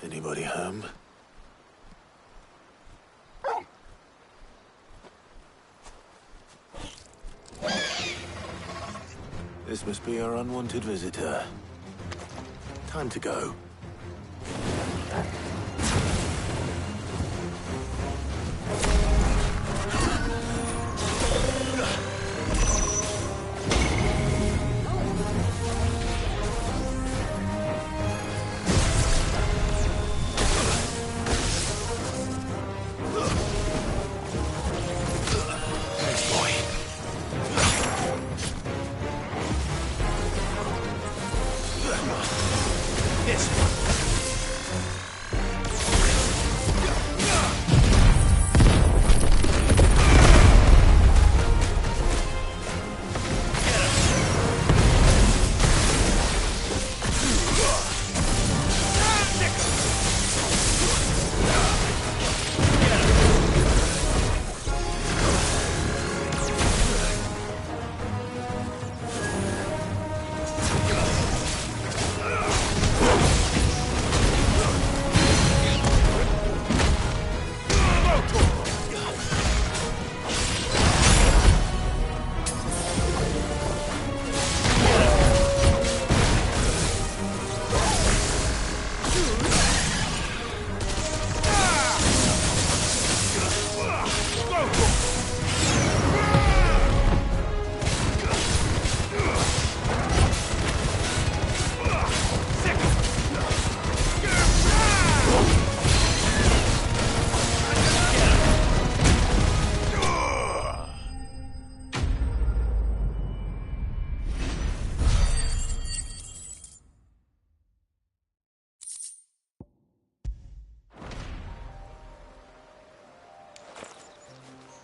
Anybody home? This must be our unwanted visitor. Time to go.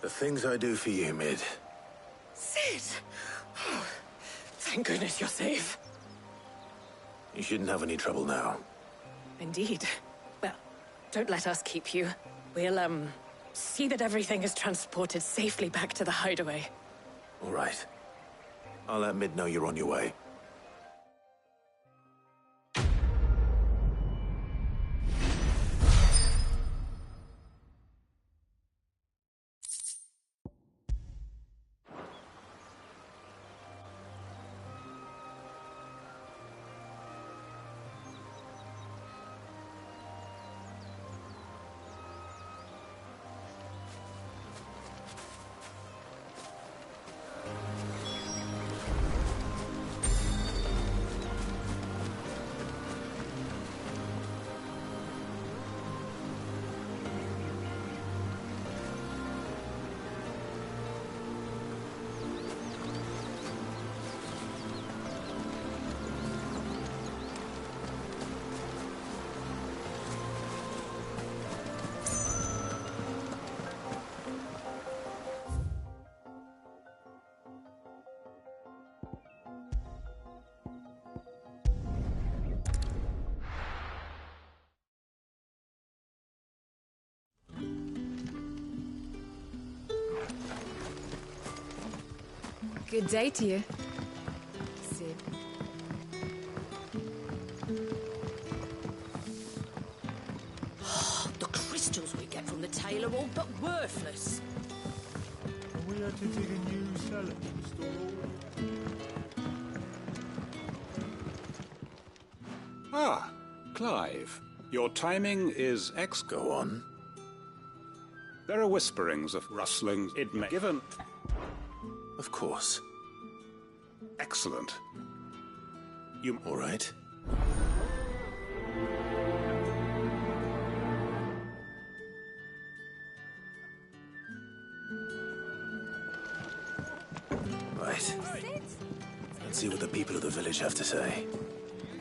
The things I do for you, Mid. Cid! Oh, thank goodness you're safe. You shouldn't have any trouble now. Indeed. Well, don't let us keep you. We'll, see that everything is transported safely back to the hideaway. All right. I'll let Mid know you're on your way. Good day to you, Cid. The crystals we get from the tail are all but worthless. Are we had to dig a new cellar to store all? Ah, Clive. Your timing is Go on. There are whisperings of rustlings. It may given. Of course. Excellent. All right. Right. Let's see what the people of the village have to say.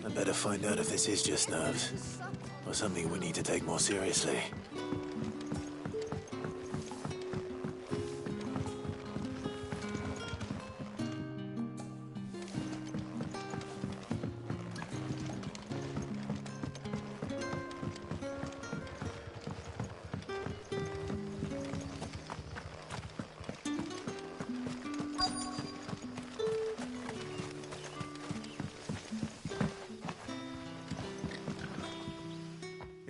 I better find out if this is just nerves, or something we need to take more seriously.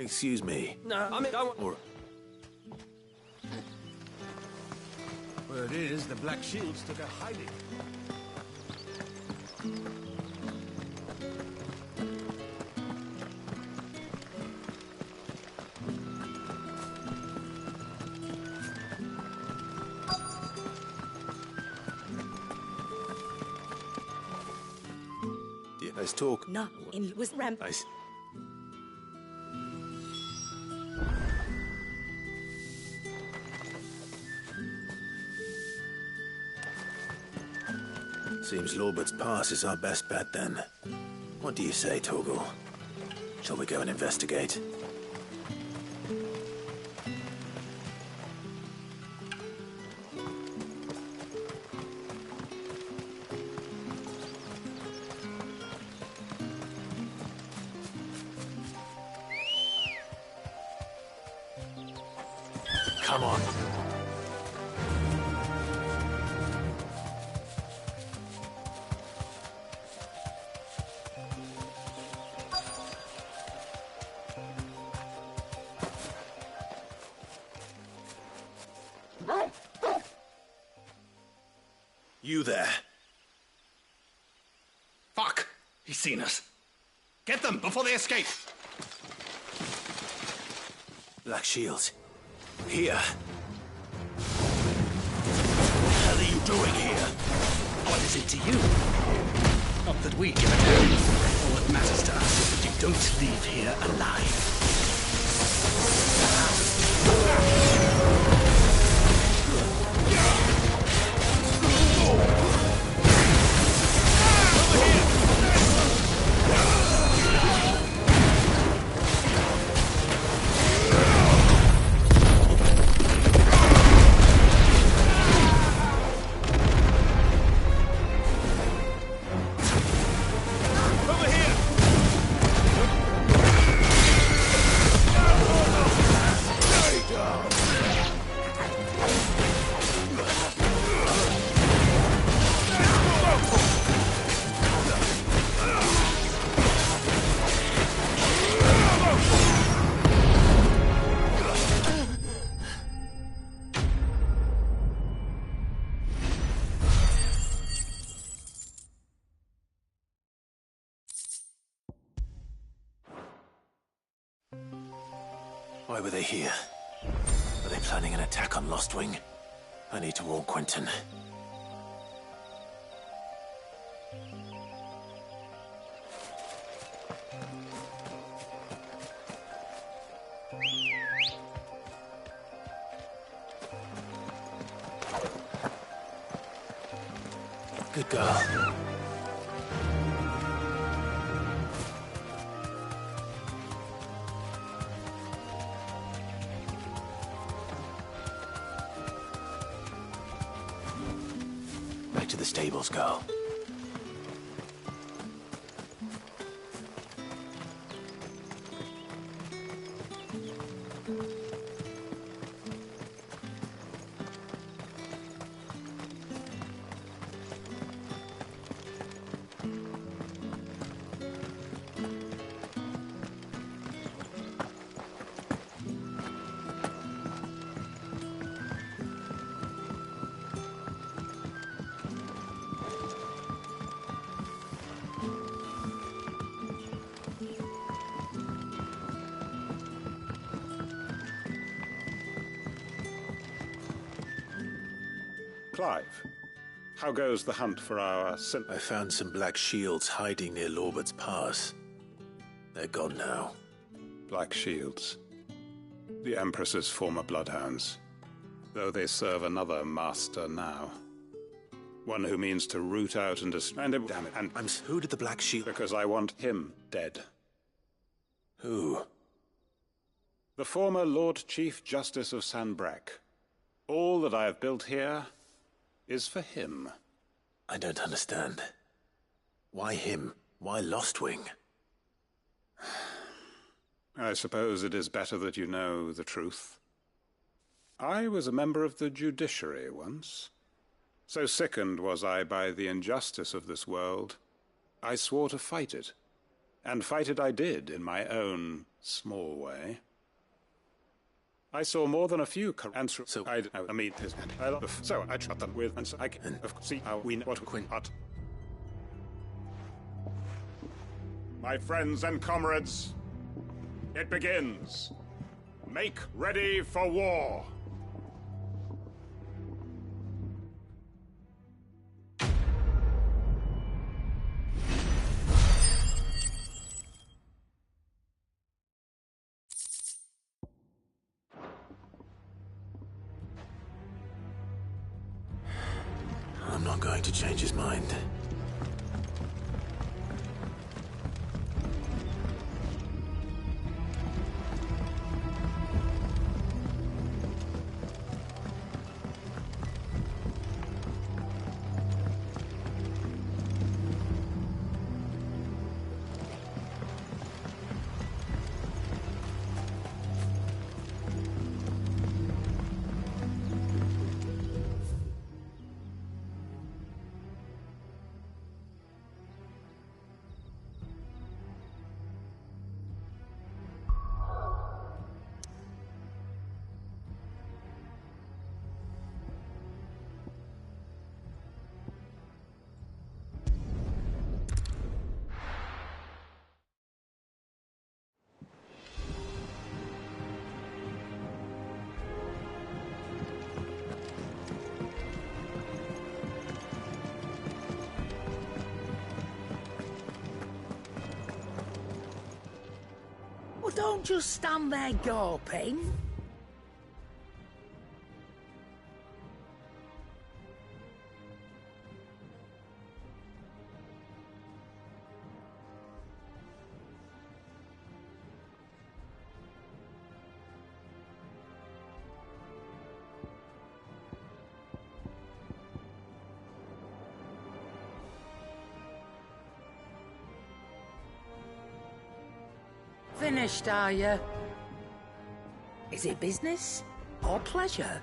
Excuse me. No, I mean, Or Word is, the Black Shields took a hiding. yeah, let's talk. No, in was ramp. Nice. Seems Lorbert's Pass is our best bet then. What do you say, Torgal? Shall we go and investigate? Come on. You there. Fuck! He's seen us. Get them before they escape! Black Shields. Here. What the hell are you doing here? What is it to you? Not that we give a damn. All that matters to us is that you don't leave here alive. Why were they here? Are they planning an attack on Lostwing? I need to warn Quentin. Good girl. Back to the stables, girl. Clive, how goes the hunt for our I found some Black Shields hiding near Lorbert's Pass. They're gone now. Black Shields? The Empress's former bloodhounds, though they serve another master now. One who means to root out and destroy. And damn it, and Who did the Black Shield... because I want him dead. Who? The former Lord Chief Justice of Sanbreque. All that I have built here is for him. I don't understand. Why him? Why Lostwing? I suppose it is better that you know the truth. I was a member of the judiciary once. So sickened was I by the injustice of this world, I swore to fight it, And fight it I did in my own small way. I saw more than a few so I mean this and I love so I shot them with and so I can see how we know what Quinn but my friends and comrades, it begins. Make ready for war. I'm not going to change his mind. Well, don't just stand there gawping. Finished, are you? Is it business or pleasure?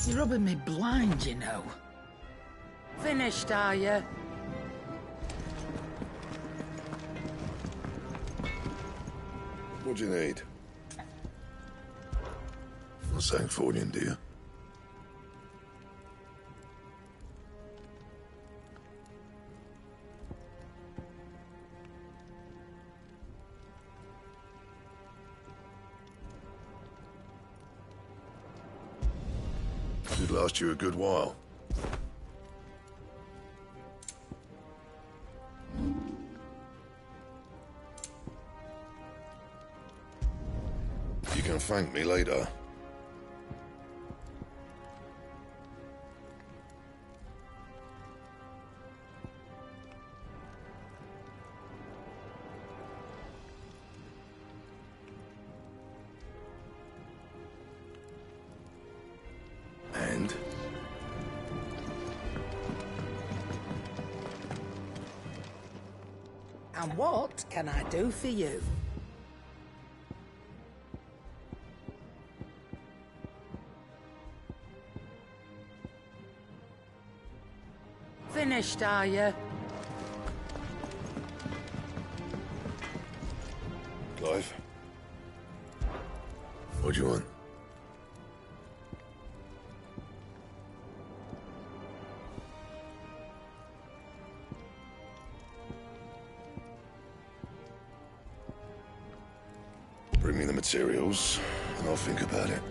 You're rubbing me blind, you know. Finished, are you? What do you need? A Sangforian, do you? Should last you a good while. You can thank me later. And? And what can I do for you? Finished, are you? Clive? What do you want? Bring me the materials, and I'll think about it.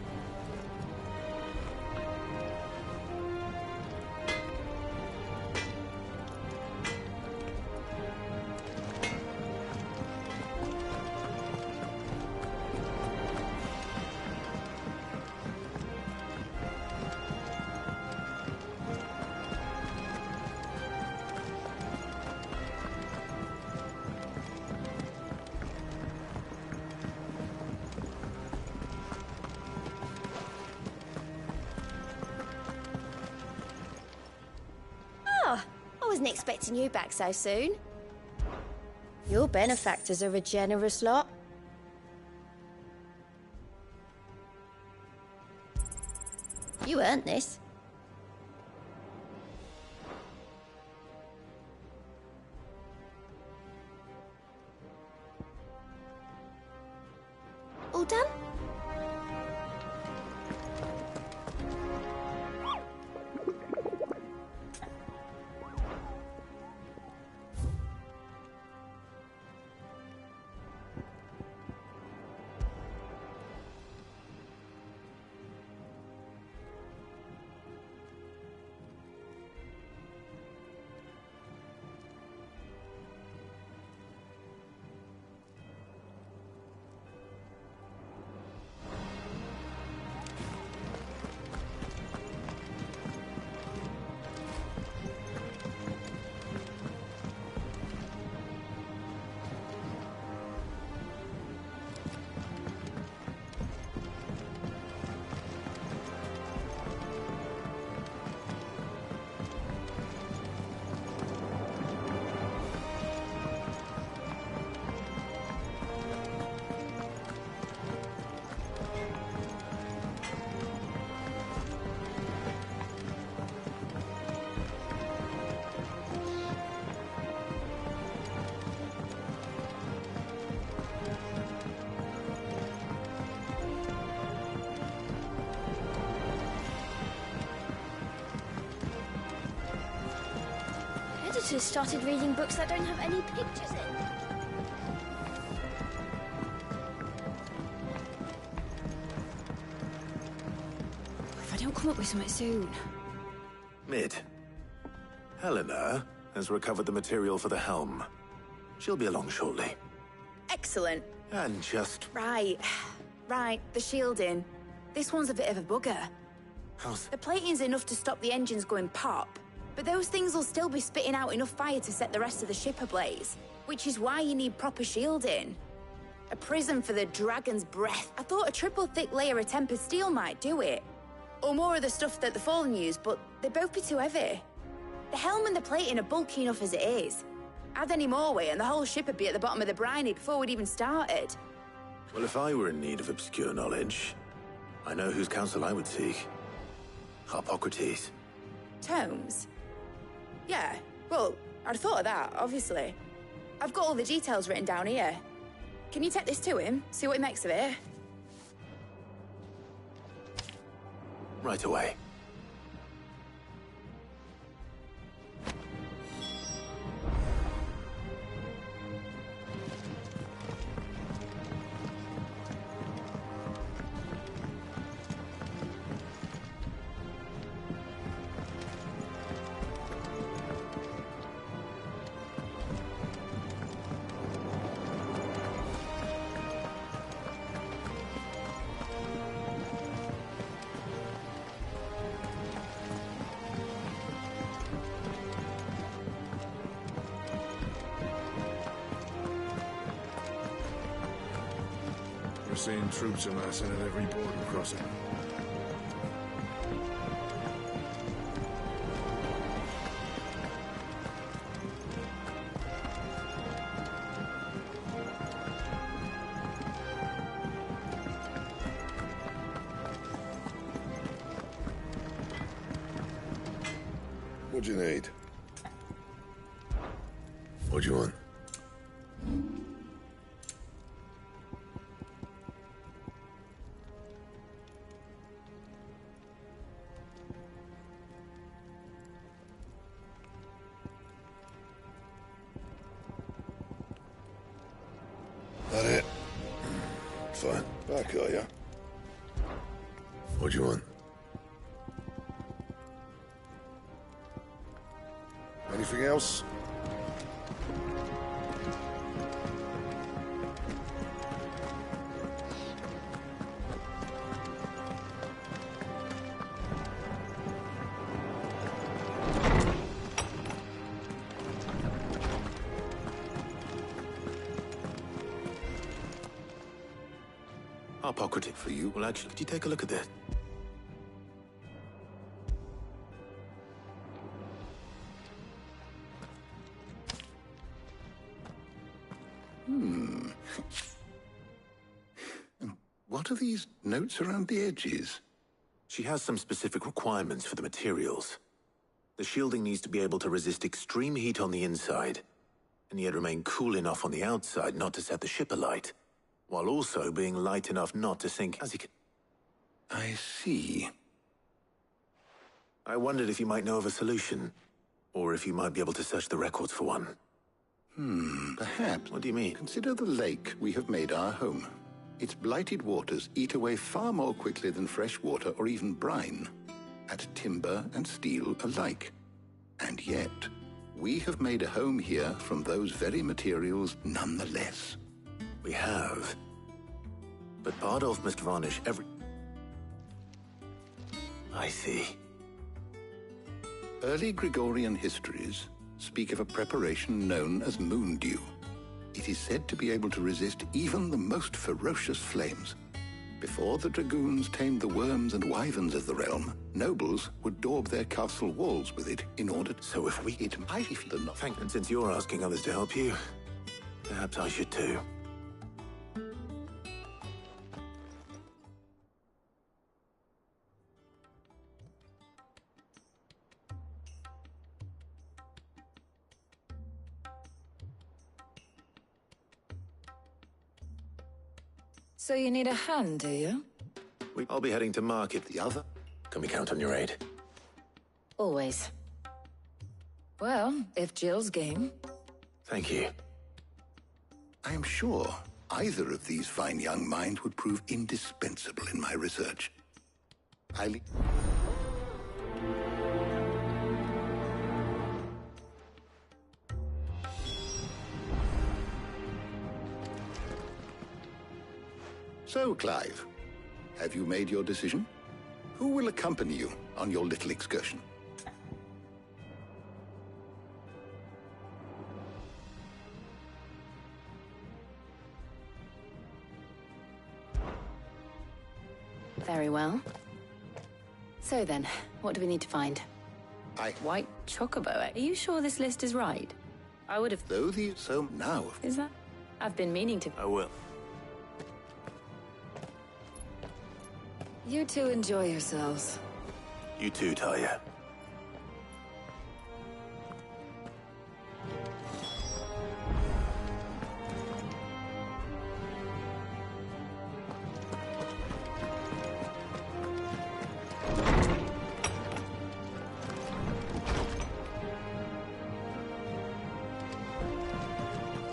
wasn't expecting you back so soon. Your benefactors are a generous lot. You earned this. All done? Editors started reading books that don't have any pictures in. If I don't come up with something soon. Mid. Helena has recovered the material for the helm. She'll be along shortly. Excellent. And just... Right. The shielding. This one's a bit of a bugger. how's... The plating's enough to stop the engines going pop, but those things will still be spitting out enough fire to set the rest of the ship ablaze, which is why you need proper shielding. A prism for the dragon's breath. I thought a triple thick layer of tempered steel might do it. Or more of the stuff that the Fallen use, but they'd both be too heavy. The helm and the plating are bulky enough as it is. Add any more weight and the whole ship would be at the bottom of the briny before we'd even started. Well, if I were in need of obscure knowledge, I know whose counsel I would seek. Harpocrates. Tomes? Yeah, well, I'd thought of that, obviously. I've got all the details written down here. Can you take this to him, see what he makes of it? Right away. We're seeing troops amassing at every border crossing. What do you need? What do you want? That it? Fine. Back, are ya? What do you want? Anything else? Harpocrates for you. Well, actually, could you take a look at this? What are these notes around the edges? She has some specific requirements for the materials. The shielding needs to be able to resist extreme heat on the inside, and yet remain cool enough on the outside not to set the ship alight, while also being light enough not to sink as you can. I see. I wondered if you might know of a solution, or if you might be able to search the records for one. Perhaps. What do you mean? Consider the lake we have made our home. Its blighted waters eat away far more quickly than fresh water or even brine, at timber and steel alike. And yet, we have made a home here from those very materials nonetheless. We have. But Bardolph must varnish every... I see. Early Gregorian histories speak of a preparation known as moondew. It is said to be able to resist even the most ferocious flames. Before the dragoons tamed the worms and wyverns of the realm, nobles would daub their castle walls with it in order to... So if we... It might the not... Thank... And since you're asking others to help you, perhaps I should too. So you need a hand, do you? I'll be heading to market. The other? Can we count on your aid? Always. Well, if Jill's game. Thank you. I am sure either of these fine young minds would prove indispensable in my research. Highly... So, Clive, have you made your decision? Who will accompany you on your little excursion? Very well. So then, what do we need to find? White chocobo. Are you sure this list is right? I would have... Though the... So now... Is that? I've been meaning to... I will. You two enjoy yourselves. You too, Talia.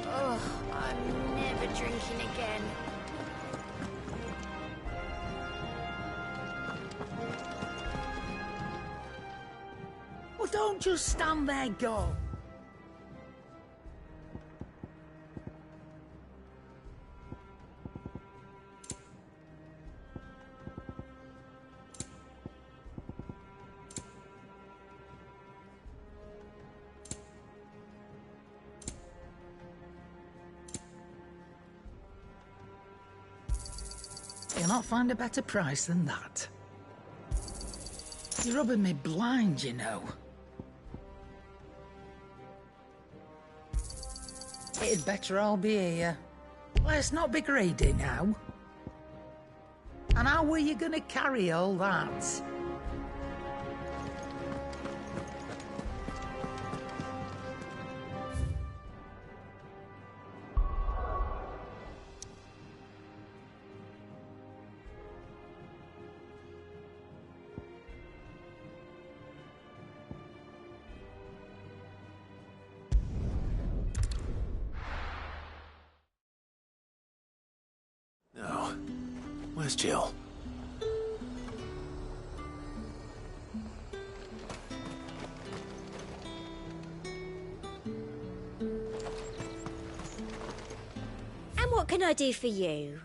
Oh, I'm never drinking again. Well, don't just stand there, go. You'll not find a better price than that. You're rubbing me blind, you know. It'd better all be here. Let's not be greedy now. And how were you gonna carry all that? Now, where's Jill? And what can I do for you?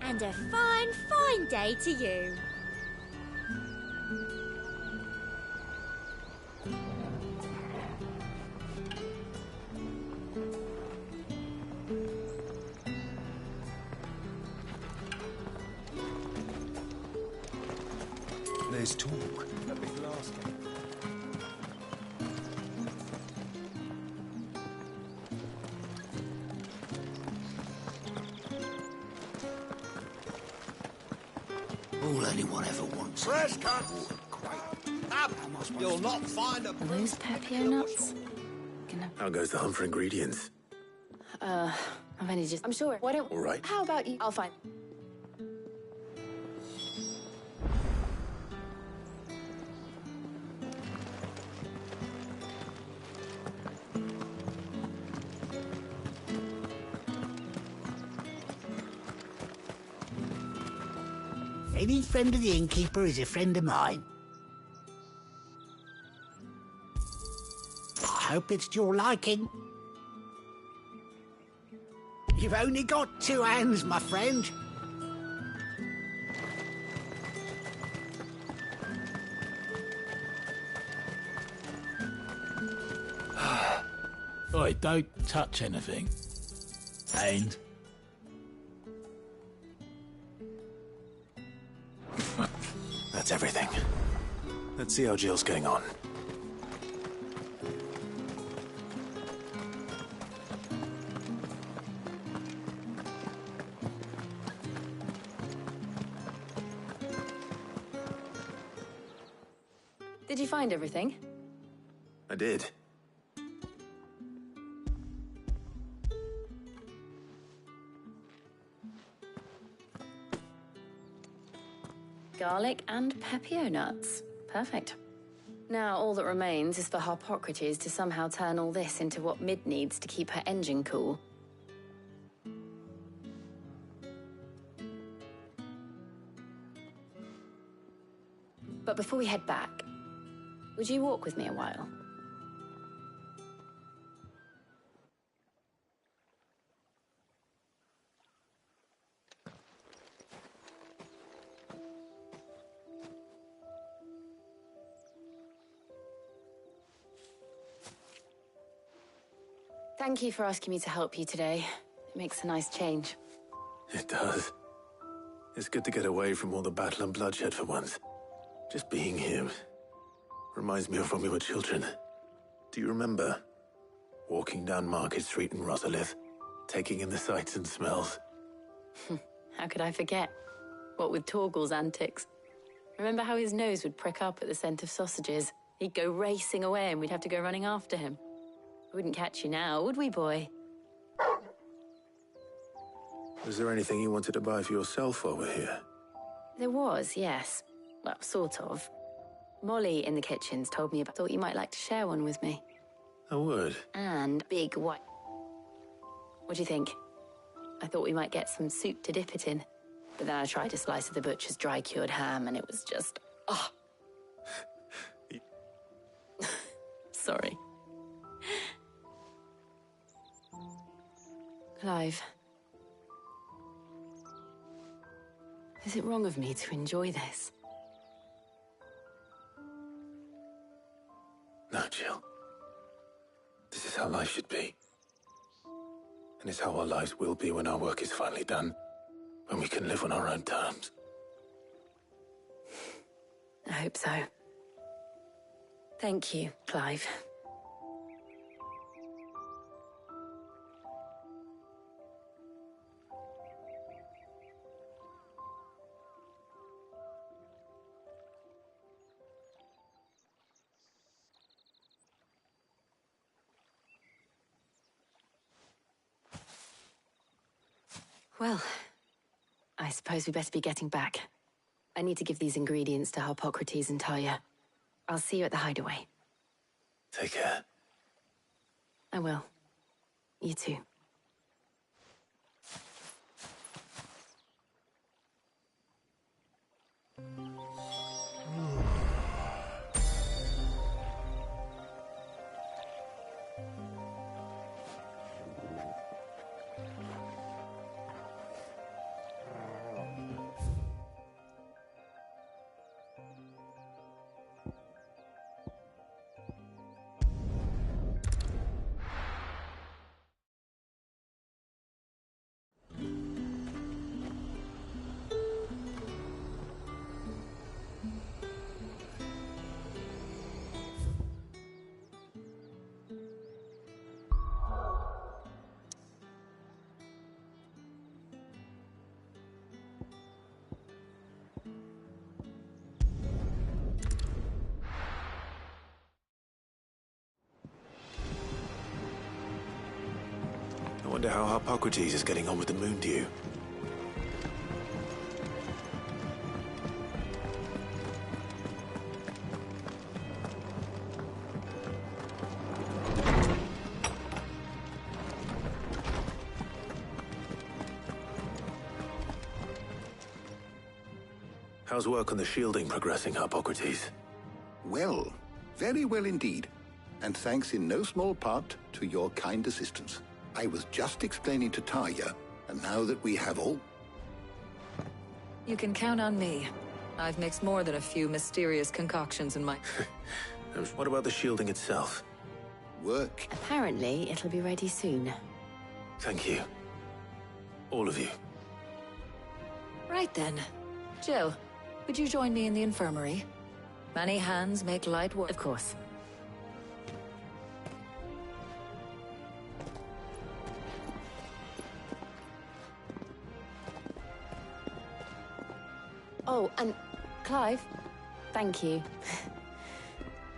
And a fine, fine day to you. There's talk. A big last one. All anyone ever wants. Fresh cut! You'll not find a... Are those Pepio nuts? How goes the hunt for ingredients? I've only just... I'm sure. Why don't... All right. How about you? I'll find... Any friend of the innkeeper is a friend of mine. I hope it's to your liking. You've only got 2 hands, my friend. Oi, don't touch anything. And... That's everything. Let's see how Jill's getting on. Did you find everything? I did. Garlic and Pepio nuts. Perfect. Now, all that remains is for Harpocrates to somehow turn all this into what Mid needs to keep her engine cool. But before we head back, would you walk with me a while? Thank you for asking me to help you today. It makes a nice change. It does. It's good to get away from all the battle and bloodshed for once. Just being here reminds me of when we were children. Do you remember? Walking down Market Street in Rosalith, taking in the sights and smells. How could I forget? What with Torgal's antics. Remember how his nose would prick up at the scent of sausages? He'd go racing away and we'd have to go running after him. We wouldn't catch you now, would we, boy? Was there anything you wanted to buy for yourself while we're here? There was, yes. Well, sort of. Molly in the kitchens told me about... Thought you might like to share one with me. I would. And big white... What do you think? I thought we might get some soup to dip it in. But then I tried a slice of the butcher's dry-cured ham and it was just... Oh! Sorry. Clive. Is it wrong of me to enjoy this? No, Jill. This is how life should be. And it's how our lives will be when our work is finally done. When we can live on our own terms. I hope so. Thank you, Clive. Well, I suppose we better be getting back. I need to give these ingredients to Harpocrates and Talia. I'll see you at the hideaway. Take care. I will. You too. wonder how Harpocrates is getting on with the Moondew. How's work on the shielding progressing, Harpocrates? Well, very well indeed. And thanks in no small part to your kind assistance. I was just explaining to Tarja, and now that we have all... You can count on me. I've mixed more than a few mysterious concoctions in my... What about the shielding itself? Work. Apparently, it'll be ready soon. Thank you. All of you. Right then. Jill, would you join me in the infirmary? Many hands make light work. Of course. Oh, and Clive, thank you.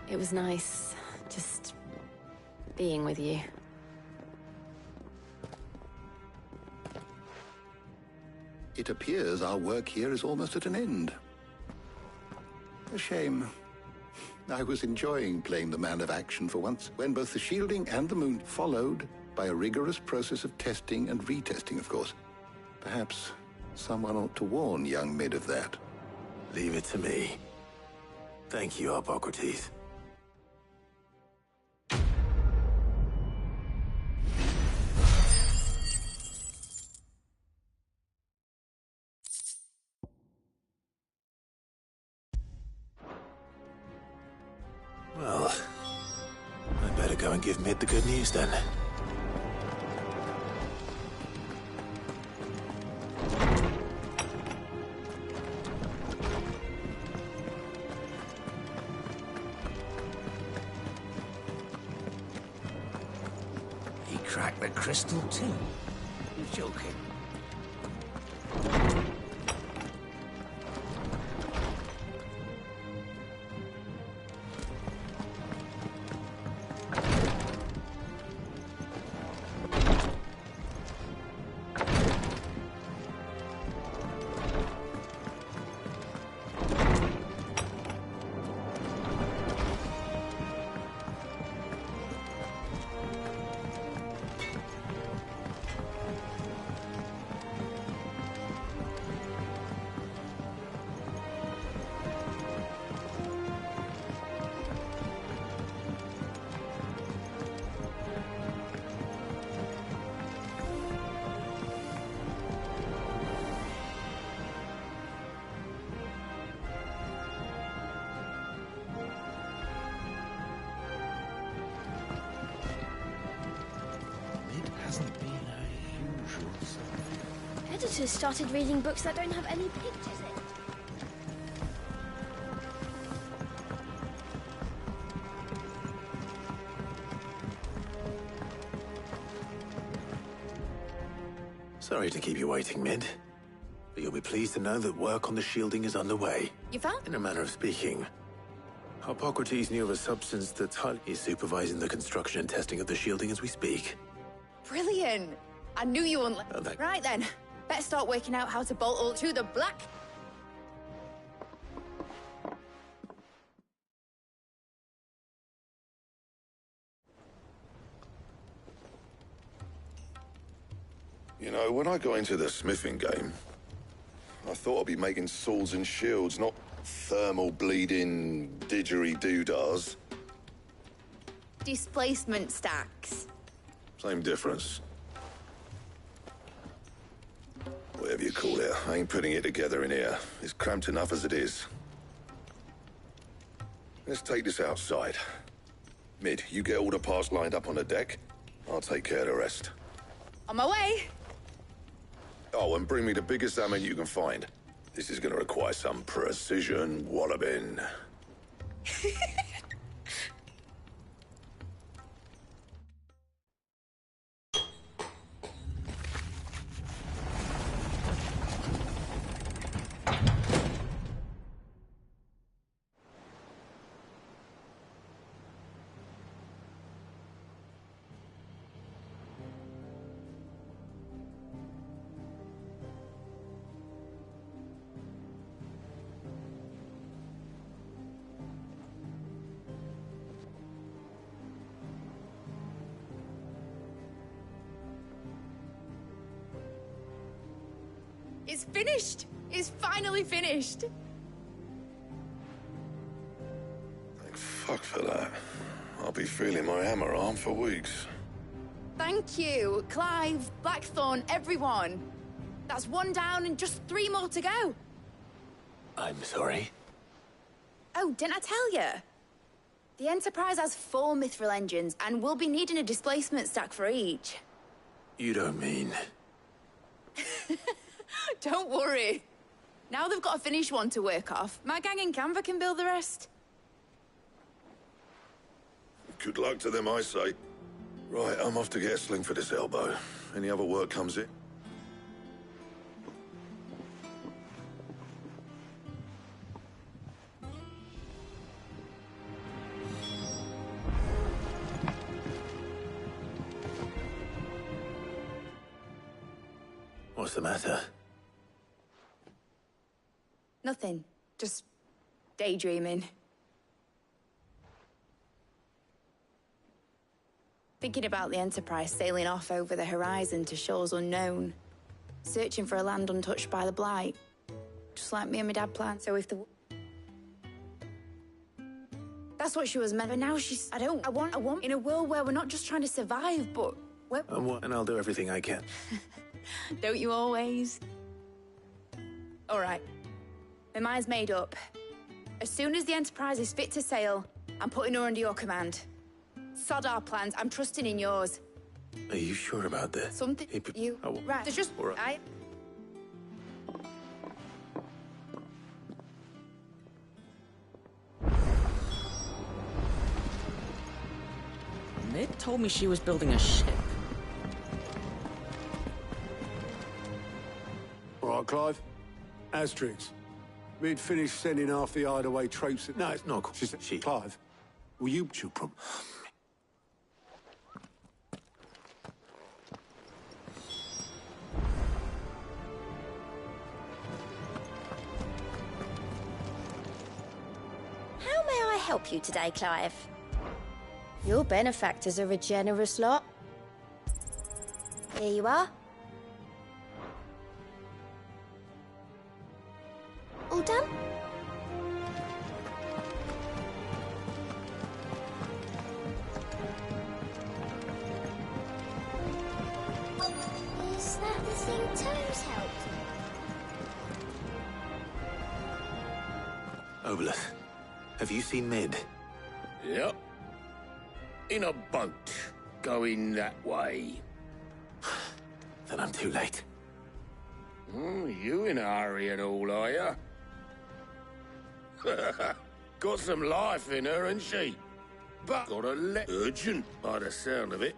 It was nice just being with you. It appears our work here is almost at an end. A shame. I was enjoying playing the man of action for once, when both the shielding and the moon followed by a rigorous process of testing and retesting, of course. Perhaps someone ought to warn young Mid of that. Leave it to me. Thank you, Harpocrates. Well, I'd better go and give Mid the good news then. He cracked the crystal too. You're joking. Editors started reading books that don't have any pictures in. Sorry to keep you waiting, Mid. But you'll be pleased to know that work on the shielding is underway. You found? In a manner of speaking. Harpocrates knew of a substance that's highly supervising the construction and testing of the shielding as we speak. Brilliant. I knew you wouldn't. Right then. Better start working out how to bolt all to the black. You know, when I got into the smithing game, I thought I'd be making swords and shields, not thermal bleeding didgeridoo-dahs. Displacement stacks. Same difference. Whatever you call it, I ain't putting it together in here. It's cramped enough as it is. Let's take this outside. Mid, you get all the parts lined up on the deck. I'll take care of the rest. On my way. Oh, and bring me the biggest hammer you can find. This is gonna require some precision walloping. finished! It's finally finished! Thank fuck for that. I'll be feeling my hammer arm for weeks. Thank you, Clive, Blackthorn, everyone. That's one down and just 3 more to go. I'm sorry. Oh, didn't I tell you? The Enterprise has 4 mithril engines, and we'll be needing a displacement stack for each. You don't mean... Don't worry. Now they've got a finished one to work off, my gang in Canva can build the rest. Good luck to them, I say. Right, I'm off to get a sling for this elbow. Any other work comes in? What's the matter? Nothing. Just daydreaming. Thinking about the Enterprise sailing off over the horizon to shores unknown. Searching for a land untouched by the Blight. Just like me and my dad planned. So if the... That's what she was meant. But now she's... I want... In a world where we're not just trying to survive, but... And I'll do everything I can. Don't you always? All right. My mind's made up. As soon as the Enterprise is fit to sail, I'm putting her under your command. Sod our plans. I'm trusting in yours. Are you sure about this? Something you... Oh, right. There's just... right. Mid told me she was building a ship. All right, Clive. Asterix. We'd finished sending half the hideaway troops... No, it's not. She... Clive, will you... She'll probably... How may I help you today, Clive? Your benefactors are a generous lot. Here you are. All done? Is that the thing Tomes helped? Obolus, have you seen Mid? Yep. In a boat, going that way. Then I'm too late. You in a hurry and all, are ya? Got some life in her, ain't she? But got a urgent, by the sound of it.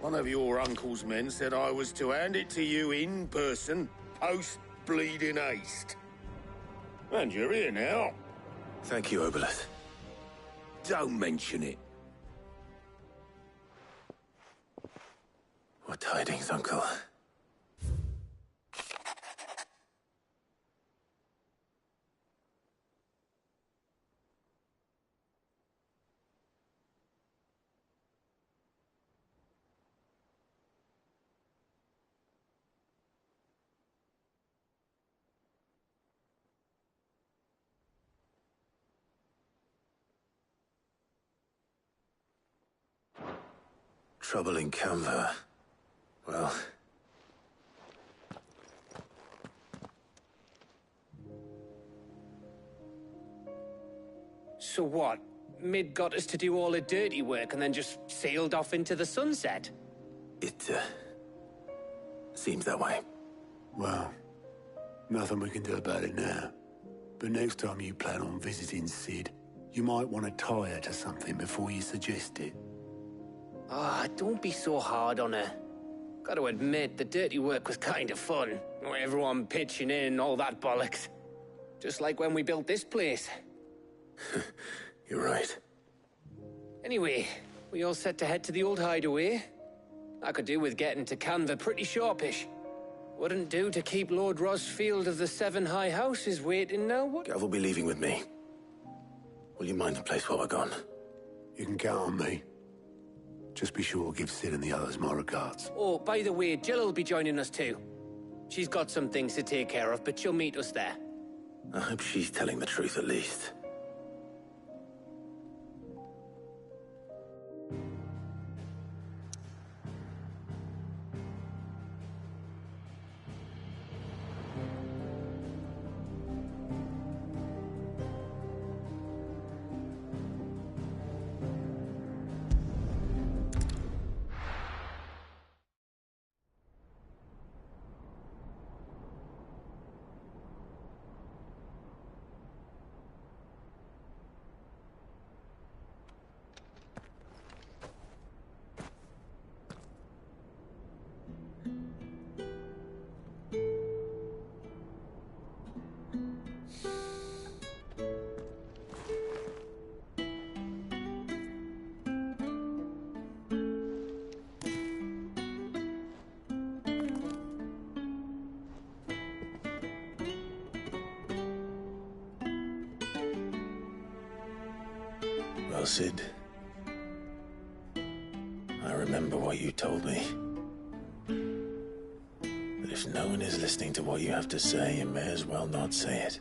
One of your uncle's men said I was to hand it to you in person, post-bleeding haste. And you're here now. Thank you, Obolus. Don't mention it. What tidings, Uncle? Trouble in Canva. Well... So what? Mid got us to do all the dirty work and then just sailed off into the sunset? It, seems that way. Well, nothing we can do about it now. But next time you plan on visiting Sid, you might want to tie her to something before you suggest it. Ah, don't be so hard on her. Got to admit, the dirty work was kind of fun. Everyone pitching in, all that bollocks. Just like when we built this place. You're right. Anyway, we all set to head to the old hideaway. I could do with getting to Canva pretty sharpish. Wouldn't do to keep Lord Rosfield of the Seven High Houses waiting now, would? Gav will be leaving with me. Will you mind the place while we're gone? You can count on me. Just be sure to give Sid and the others my regards. Oh, by the way, Jill will be joining us too. She's got some things to take care of, but she'll meet us there. I hope she's telling the truth at least. Well, Cid, I remember what you told me. That if no one is listening to what you have to say, you may as well not say it.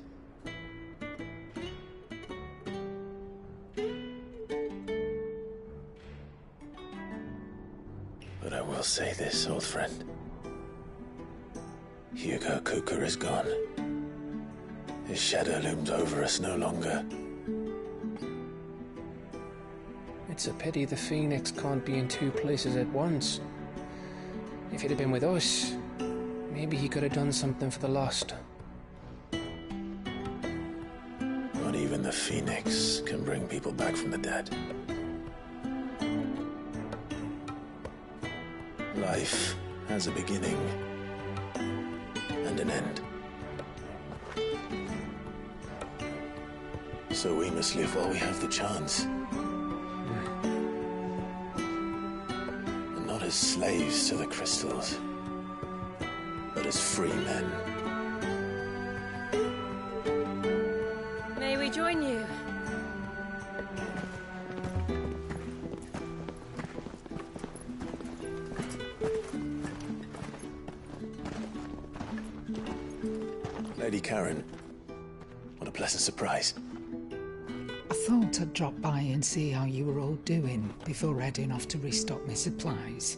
But I will say this, old friend. Hugo Kuka is gone. His shadow looms over us no longer. It's a pity the Phoenix can't be in two places at once. If he'd have been with us, maybe he could have done something for the lost. Not even the Phoenix can bring people back from the dead. Life has a beginning and an end. So we must live while we have the chance. And not as slaves to the crystals, but as free men. May we join you? Lady Karen, what a pleasant surprise. I thought I'd drop by and see how you were all doing before heading off to restock my supplies.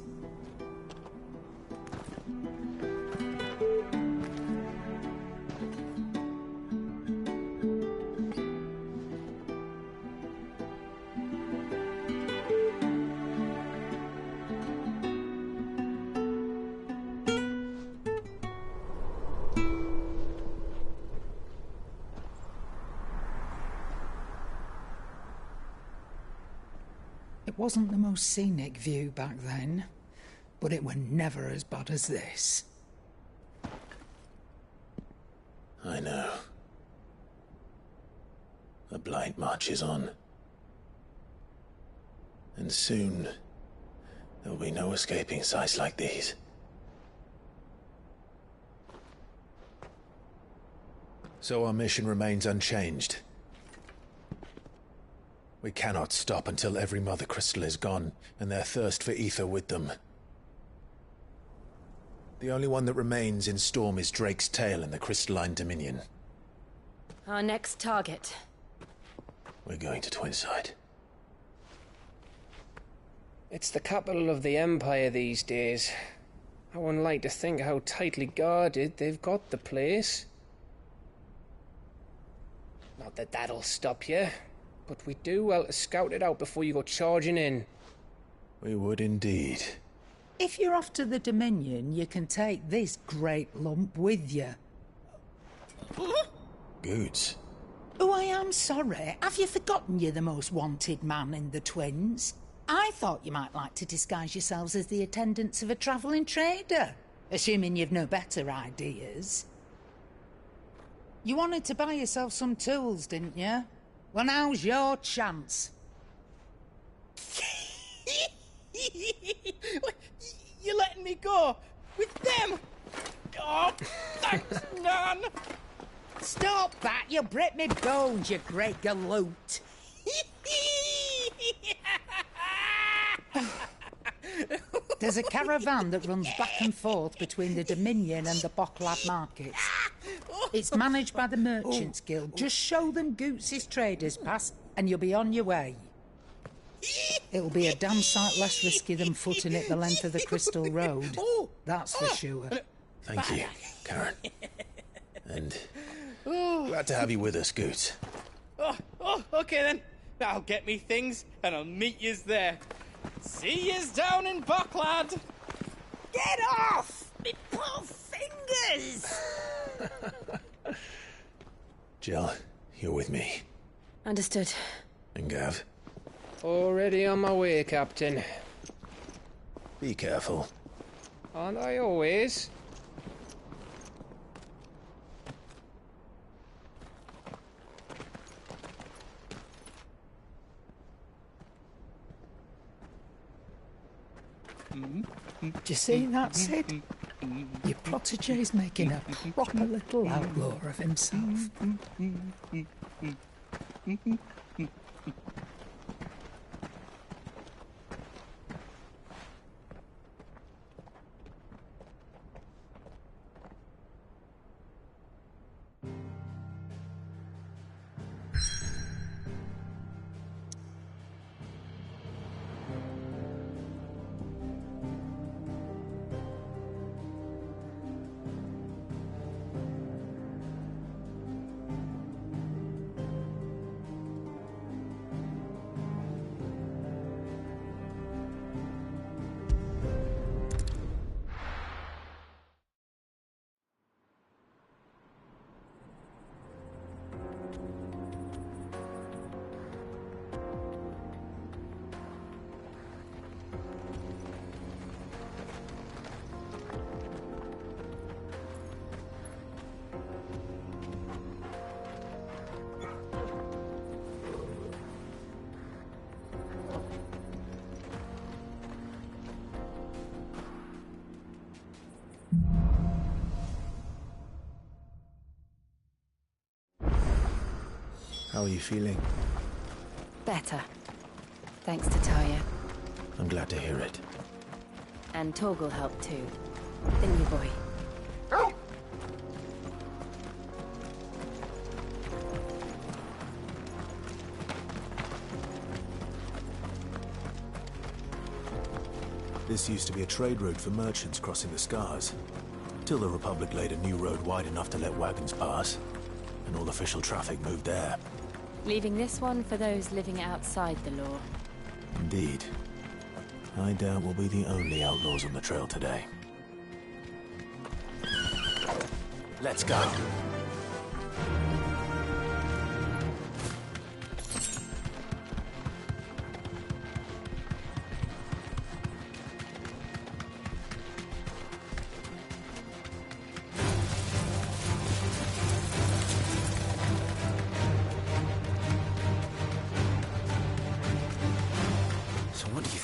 It wasn't the most scenic view back then, but it were never as bad as this. I know. The Blight marches on. And soon, there'll be no escaping sights like these. So our mission remains unchanged. We cannot stop until every Mother Crystal is gone, and their thirst for ether with them. The only one that remains in Storm is Drake's Tail in the Crystalline Dominion. Our next target. We're going to Twinside. It's the capital of the Empire these days. I wouldn't like to think how tightly guarded they've got the place. Not that that'll stop you, but we do well to scout it out before you go charging in. We would indeed. If you're off to the Dominion, you can take this great lump with you. Goods. Oh, I am sorry. Have you forgotten you're the most wanted man in the Twins? I thought you might like to disguise yourselves as the attendants of a travelling trader, assuming you've no better ideas. You wanted to buy yourself some tools, didn't you? Well, now's your chance. You're letting me go with them? Oh, thanks, Nan. Stop that! You'll break me bones, you great galoot. There's a caravan that runs back and forth between the Dominion and the Bocklad markets. It's managed by the Merchants Guild. Just show them Goots' traders pass and you'll be on your way. It'll be a damn sight less risky than footing it the length of the Crystal Road. That's for sure. Thank you, Karen. And glad to have you with us, Goots. Okay then. I'll get me things and I'll meet yous there. See yous down in Bocklad. Get off! Me poor fingers! Jill, you're with me. Understood. And Gav? Already on my way, Captain. Be careful. Aren't I always? Do you see that, Sid? Your protege's making a proper little outlaw of himself. How are you feeling? Better. Thanks to Taya. I'm glad to hear it. And Torgal helped too. Didn't you, boy? This used to be a trade route for merchants crossing the Scars, till the Republic laid a new road wide enough to let wagons pass, and all official traffic moved there. Leaving this one for those living outside the law. Indeed. I doubt we'll be the only outlaws on the trail today. Let's go.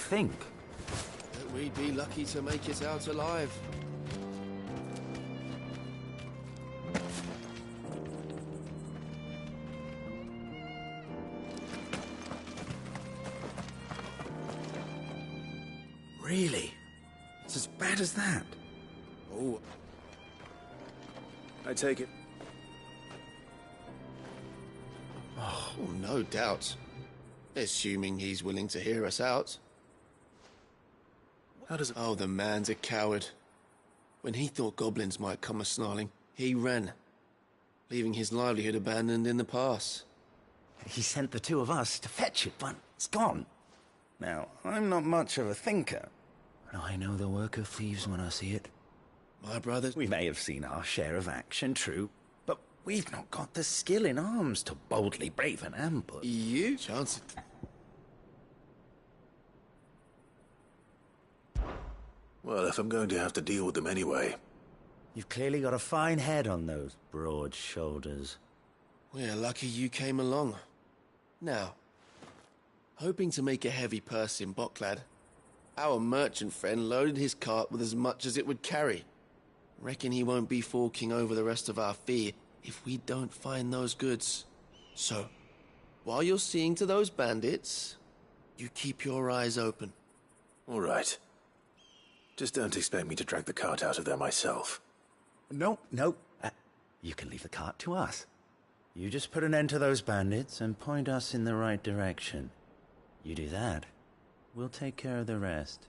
Think that we'd be lucky to make it out alive. Really? It's as bad as that? Oh. I take it. Oh, no doubt. Assuming he's willing to hear us out. How does it... Oh, the man's a coward. When he thought goblins might come a-snarling, he ran, leaving his livelihood abandoned in the pass. He sent the two of us to fetch it, but it's gone. Now, I'm not much of a thinker, but I know the work of thieves when I see it. My brothers... We may have seen our share of action, true, but we've not got the skill in arms to boldly brave an ambush. You? Chance it. Well, if I'm going to have to deal with them anyway... You've clearly got a fine head on those broad shoulders. We're lucky you came along. Now, hoping to make a heavy purse in Bocklad, our merchant friend loaded his cart with as much as it would carry. Reckon he won't be forking over the rest of our fee if we don't find those goods. So, while you're seeing to those bandits, you keep your eyes open. All right. Just don't expect me to drag the cart out of there myself. No. You can leave the cart to us. You just put an end to those bandits and point us in the right direction. You do that, we'll take care of the rest.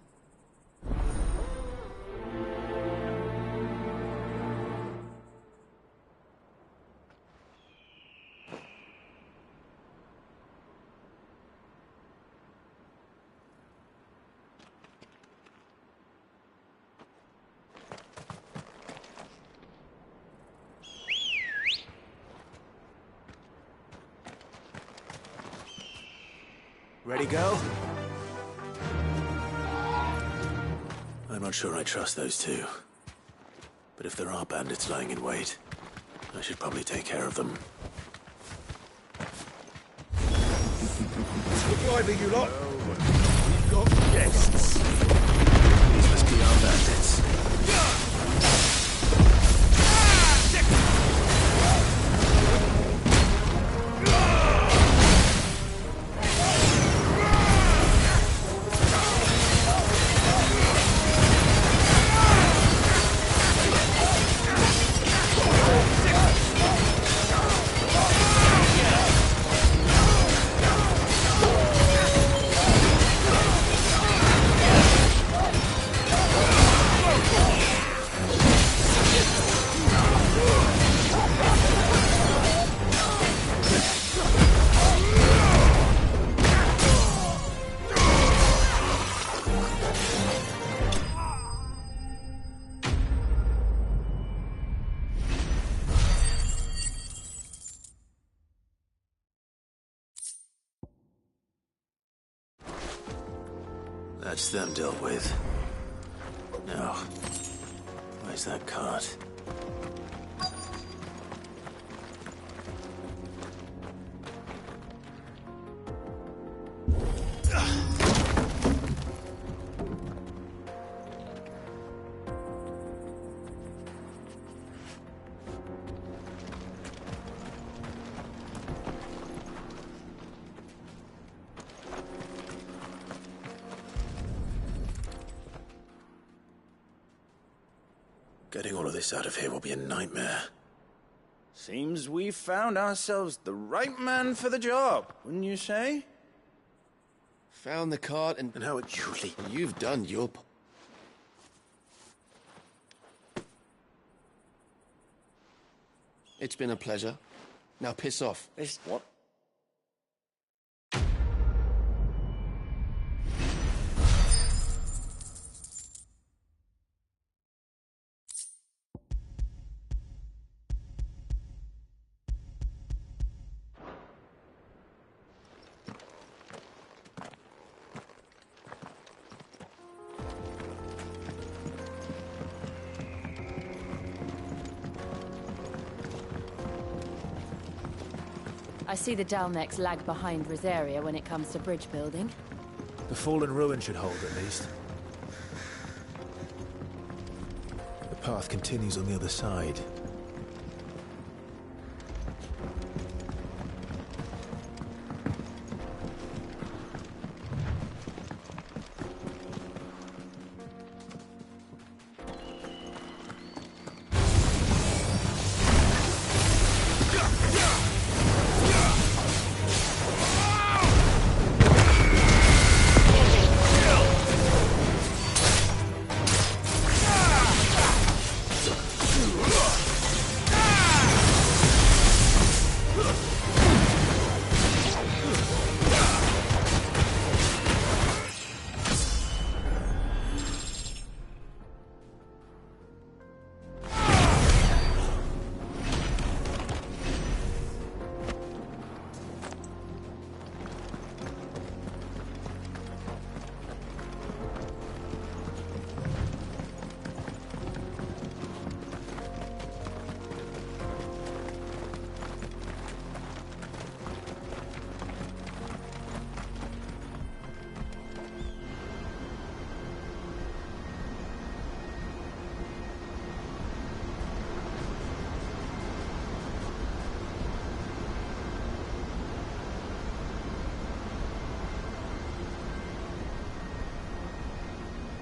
Ready, go? I'm not sure I trust those two. But if there are bandits lying in wait, I should probably take care of them. Look lively, you lot. We've got guests. These must be our bandits. That's them dealt with. Now, where's that cart? Getting all of this out of here will be a nightmare. Seems we've found ourselves the right man for the job, wouldn't you say? Found the cart and how it usually... You've done your... It's been a pleasure. Now piss off. What? I see the Dalnecs lag behind Rosaria when it comes to bridge building. The fallen ruin should hold, at least. The path continues on the other side.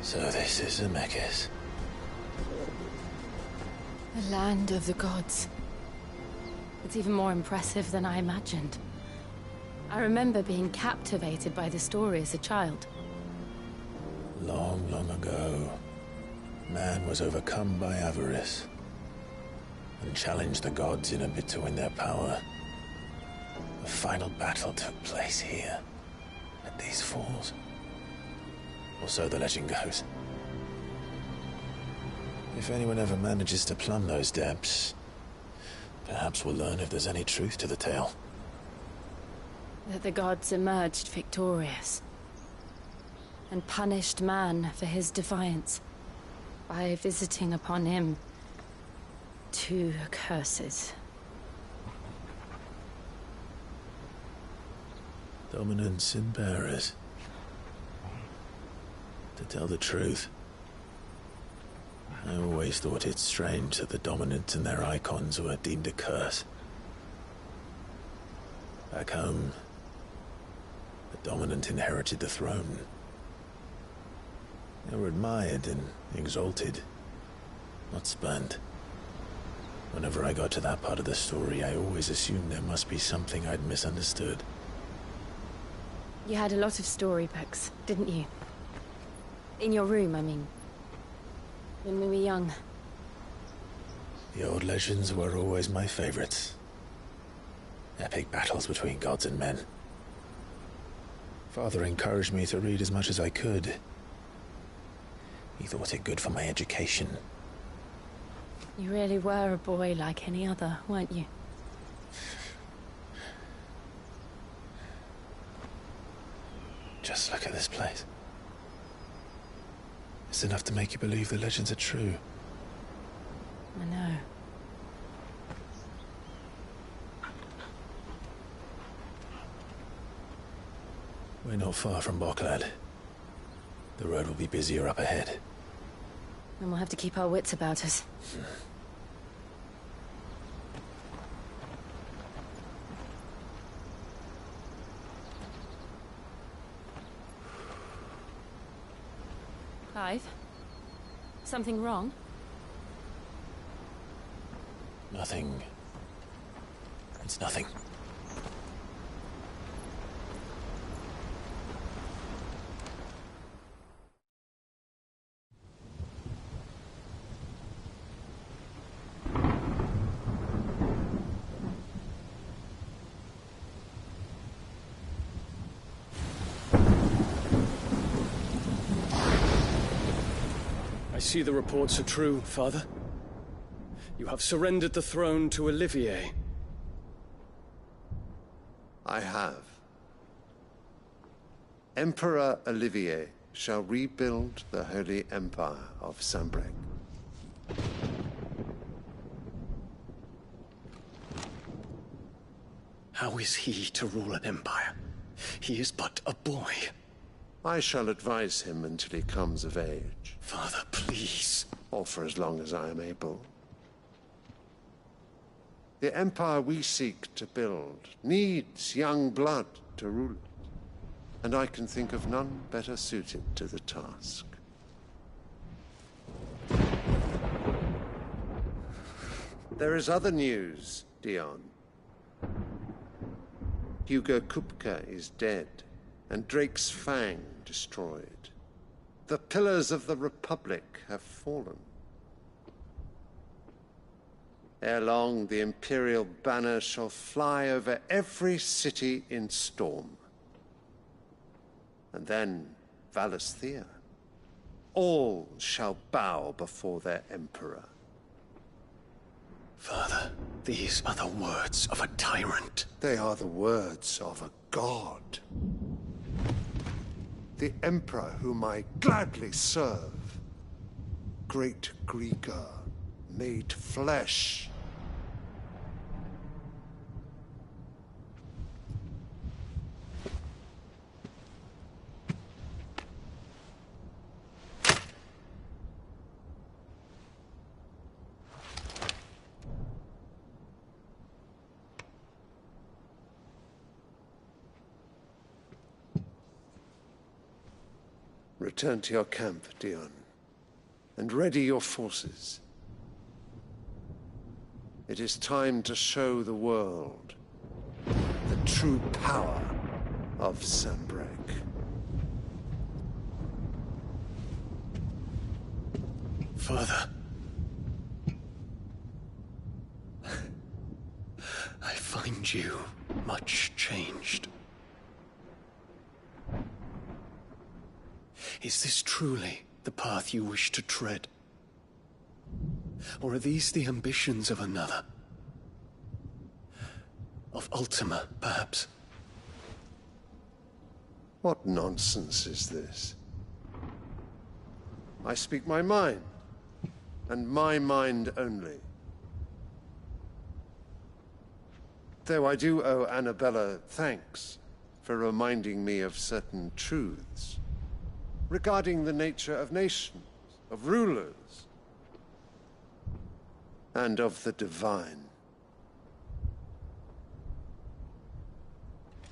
So this is Zemeckis. The land of the gods. It's even more impressive than I imagined. I remember being captivated by the story as a child. Long, long ago, man was overcome by avarice and challenged the gods in a bid to win their power. The final battle took place here, at these falls. Or so the legend goes. If anyone ever manages to plumb those depths, perhaps we'll learn if there's any truth to the tale. That the gods emerged victorious and punished man for his defiance by visiting upon him 2 curses. Dominance and bearers. To tell the truth, I always thought it strange that the dominant and their icons were deemed a curse. Back home, the dominant inherited the throne. They were admired and exalted, not spurned. Whenever I got to that part of the story, I always assumed there must be something I'd misunderstood. You had a lot of storybooks, didn't you? In your room, I mean. When we were young. The old legends were always my favorites. Epic battles between gods and men. Father encouraged me to read as much as I could. He thought it good for my education. You really were a boy like any other, weren't you? Just look at this place. It's enough to make you believe the legends are true. I know. We're not far from Boklad. The road will be busier up ahead. Then we'll have to keep our wits about us. Clive? Something wrong? Nothing. It's nothing. I see the reports are true, Father. You have surrendered the throne to Olivier. I have. Emperor Olivier shall rebuild the Holy Empire of Sanbreque. How is he to rule an empire? He is but a boy. I shall advise him until he comes of age. Father, please. Or for as long as I am able. The empire we seek to build needs young blood to rule it, and I can think of none better suited to the task. There is other news, Dion. Hugo Kupka is dead, and Drake's Fang destroyed. The pillars of the Republic have fallen. Ere long, the Imperial banner shall fly over every city in Storm. And then, Valisthea. All shall bow before their Emperor. Father, these are the words of a tyrant. They are the words of a god. The Emperor whom I gladly serve. Great Greagor, made flesh. Return to your camp, Dion, and ready your forces. It is time to show the world the true power of Sanbreque. Father. I find you much changed. Is this truly the path you wish to tread? Or are these the ambitions of another? Of Ultima, perhaps? What nonsense is this? I speak my mind, and my mind only. Though I do owe Annabella thanks for reminding me of certain truths regarding the nature of nations, of rulers, and of the divine.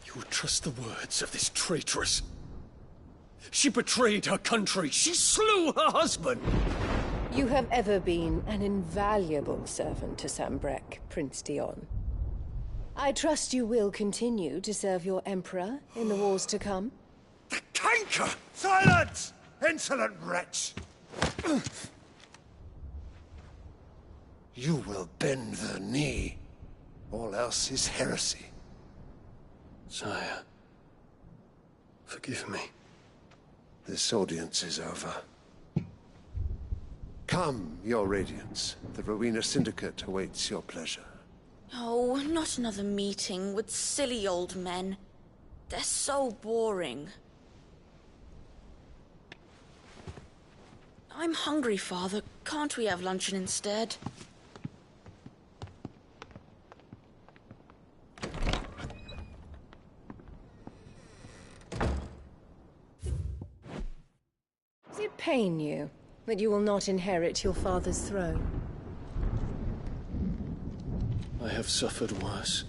You would trust the words of this traitress? She betrayed her country. She slew her husband. You have ever been an invaluable servant to Sanbreque, Prince Dion. I trust you will continue to serve your Emperor in the wars to come. The canker! Silence! Insolent wretch! You will bend the knee. All else is heresy. Sire, forgive me. This audience is over. Come, your Radiance. The Rowena Syndicate awaits your pleasure. Oh, not another meeting with silly old men. They're so boring. I'm hungry, Father. Can't we have luncheon instead? Does it pain you that you will not inherit your father's throne? I have suffered worse.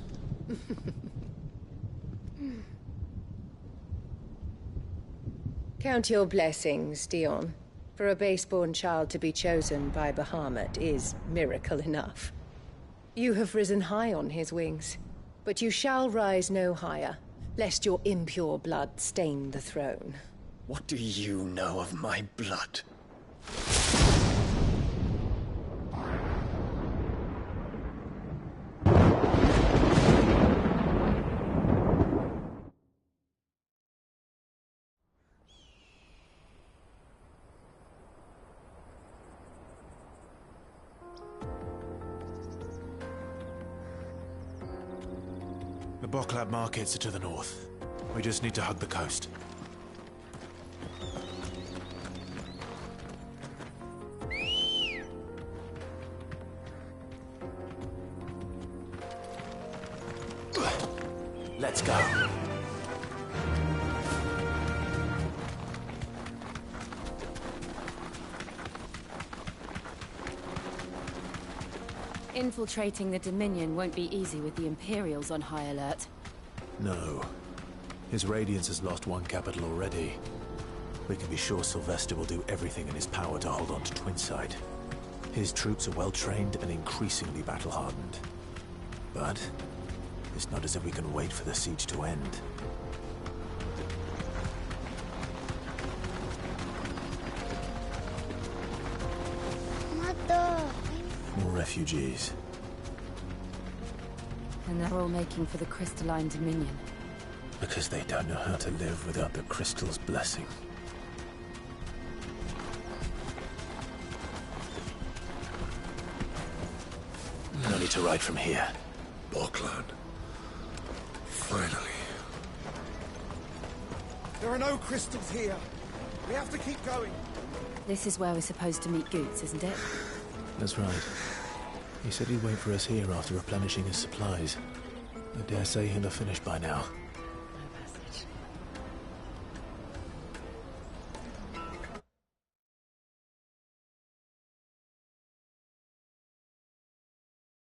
Count your blessings, Dion. For a base-born child to be chosen by Bahamut is miracle enough. You have risen high on his wings, but you shall rise no higher, lest your impure blood stain the throne. What do you know of my blood? The Boklab markets are to the north. We just need to hug the coast. Let's go. Infiltrating the Dominion won't be easy with the Imperials on high alert. No. His Radiance has lost one capital already. We can be sure Sylvester will do everything in his power to hold on to Twinside. His troops are well-trained and increasingly battle-hardened. But it's not as if we can wait for the siege to end. Mother! More refugees. And they're all making for the Crystalline Dominion. Because they don't know how to live without the Crystal's blessing. No need to ride from here. Boklad. Finally. There are no crystals here. We have to keep going. This is where we're supposed to meet Goots, isn't it? That's right. He said he'd wait for us here after replenishing his supplies. I dare say he'll have finished by now.